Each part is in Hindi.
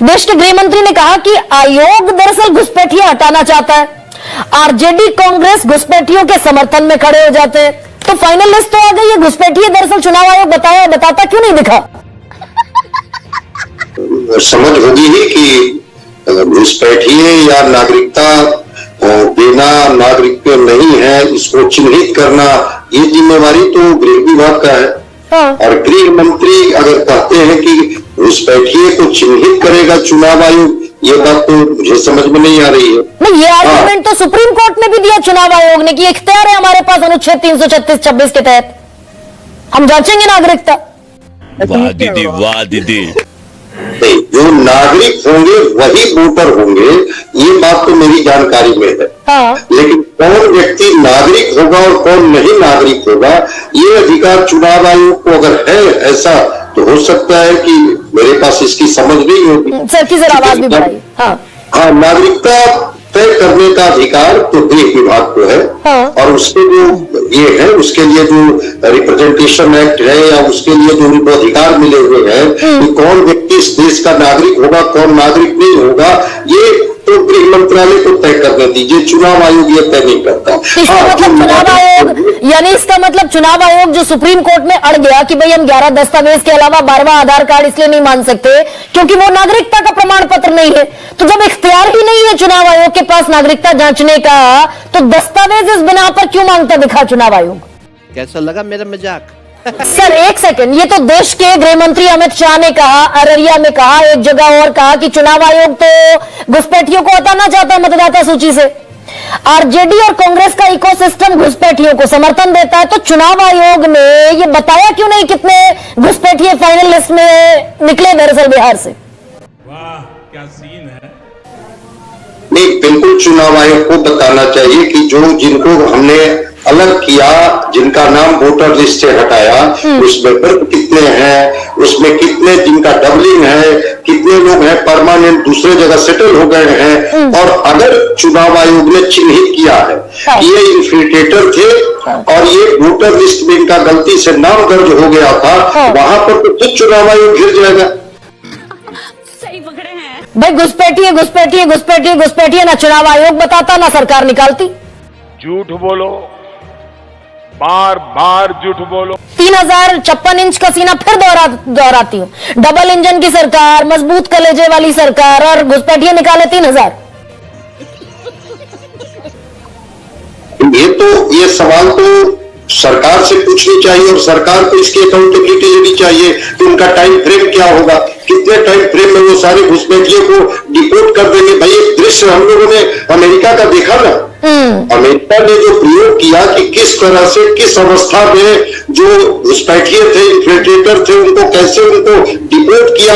देश के गृह मंत्री ने कहा कि आयोग दरअसल घुसपैठियां हटाना चाहता है। आरजेडी कांग्रेस घुसपैठियों के समर्थन में खड़े हो जाते हैं। तो फाइनल लिस्ट तो आ गई है, घुसपैठिए दरअसल चुनाव आयोग बताता क्यों नहीं दिखा? समझ होगी ही कि घुसपैठिए या नागरिकता देना नागरिक नहीं है, इसको चिन्हित करना ये जिम्मेवारी तो गृह विभाग का है। हाँ। और गृह मंत्री अगर कहते हैं कि घुसपैठिए को चिन्हित करेगा चुनाव आयोग, ये बात तो मुझे समझ में नहीं आ रही है। नहीं, ये आर्गुमेंट तो सुप्रीम कोर्ट ने भी दिया चुनाव आयोग ने कि इख्तियार है हमारे पास अनुच्छेद 336-26 के तहत, हम जांचेंगे नागरिकता। वाह दीदी, वाह दीदी। नहीं, जो नागरिक होंगे वही वोटर होंगे, ये बात तो मेरी जानकारी में है। हाँ। लेकिन कौन व्यक्ति नागरिक होगा और कौन नहीं नागरिक होगा, ये अधिकार चुनाव आयोग को अगर है ऐसा, तो हो सकता है कि मेरे पास इसकी समझ नहीं होगी। सर की जरा आवाज भी बढ़ाइए। हाँ, नागरिकता तय करने का अधिकार तो गृह विभाग को है। हाँ। और उसके जो ये है, उसके लिए जो रिप्रेजेंटेशन एक्ट है या उसके लिए जो उनको अधिकार मिले हुए हैं कि कौन व्यक्ति इस देश का नागरिक होगा, कौन नागरिक नहीं होगा, ये तो गृह मंत्रालय को तय करने दीजिए, चुनाव आयोग ये तय नहीं करता। इसका मतलब चुनाव आयोग, यानी इसका मतलब चुनाव आयोग जो सुप्रीम कोर्ट में अड़ गया कि भाई हम 11 दस्तावेज के अलावा 12वां आधार कार्ड इसलिए नहीं मान सकते क्योंकि वो नागरिकता का प्रमाण पत्र नहीं है। तो जब इख्तियार ही नहीं है चुनाव आयोग के पास नागरिकता जांचने का, तो दस्तावेज इस बिना पर क्यों मांगता दिखा चुनाव आयोग? कैसा लगा मेरा मजाक? सर एक सेकंड, ये तो देश के गृह मंत्री अमित शाह ने कहा, अररिया में कहा, एक जगह और कहा कि चुनाव आयोग तो घुसपैठियों को हटाना चाहता है मतदाता सूची से। आरजेडी और कांग्रेस का इकोसिस्टम घुसपैठियों को समर्थन देता है, तो चुनाव आयोग ने ये बताया क्यों नहीं कितने घुसपैठिए फाइनल लिस्ट में निकले दरअसल बिहार से? वाह क्या सीन है। नहीं, बिल्कुल चुनाव आयोग को बताना चाहिए कि जो जिनको हमने अलग किया, जिनका नाम वोटर लिस्ट से हटाया, उसमें वर्ग कितने हैं, उसमें कितने जिनका डबलिंग है, कितने लोग हैं परमानेंट दूसरे जगह सेटल हो गए हैं। और अगर चुनाव आयोग ने चिन्हित किया है कि ये इन्फिल्ट्रेटर थे और ये वोटर लिस्ट में इनका गलती से नाम दर्ज हो गया था, वहां पर तो खुद चुनाव आयोग गिर जाएगा। भाई घुसपैठिए ना चुनाव आयोग बताता ना सरकार निकालती। झूठ बोलो, बार बार झूठ बोलो। 3056 इंच का सीना फिर दोहराती हूँ, डबल इंजन की सरकार, मजबूत कलेजे वाली सरकार, और घुसपैठिए निकाले 3000। ये सवाल तो सरकार से पूछनी चाहिए और सरकार को इसकी अकाउंटेबिलिटी लेनी चाहिए कि उनका टाइम फ्रेम क्या होगा, कितने टाइम फ्रेम में वो सारे घुसपैठियों को डिपोर्ट कर देंगे। भाई एक दृश्य हम लोगों ने अमेरिका का देखा ना, अमेरिका ने जो प्रयोग किया कि किस तरह से किस अवस्था में जो घुसपैठिए थे, इन्फिल्ट्रेटर थे, उनको कैसे उनको डिपोर्ट किया।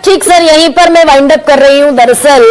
ठीक सर, यहीं पर मैं वाइंड अप कर रही हूँ। दरअसल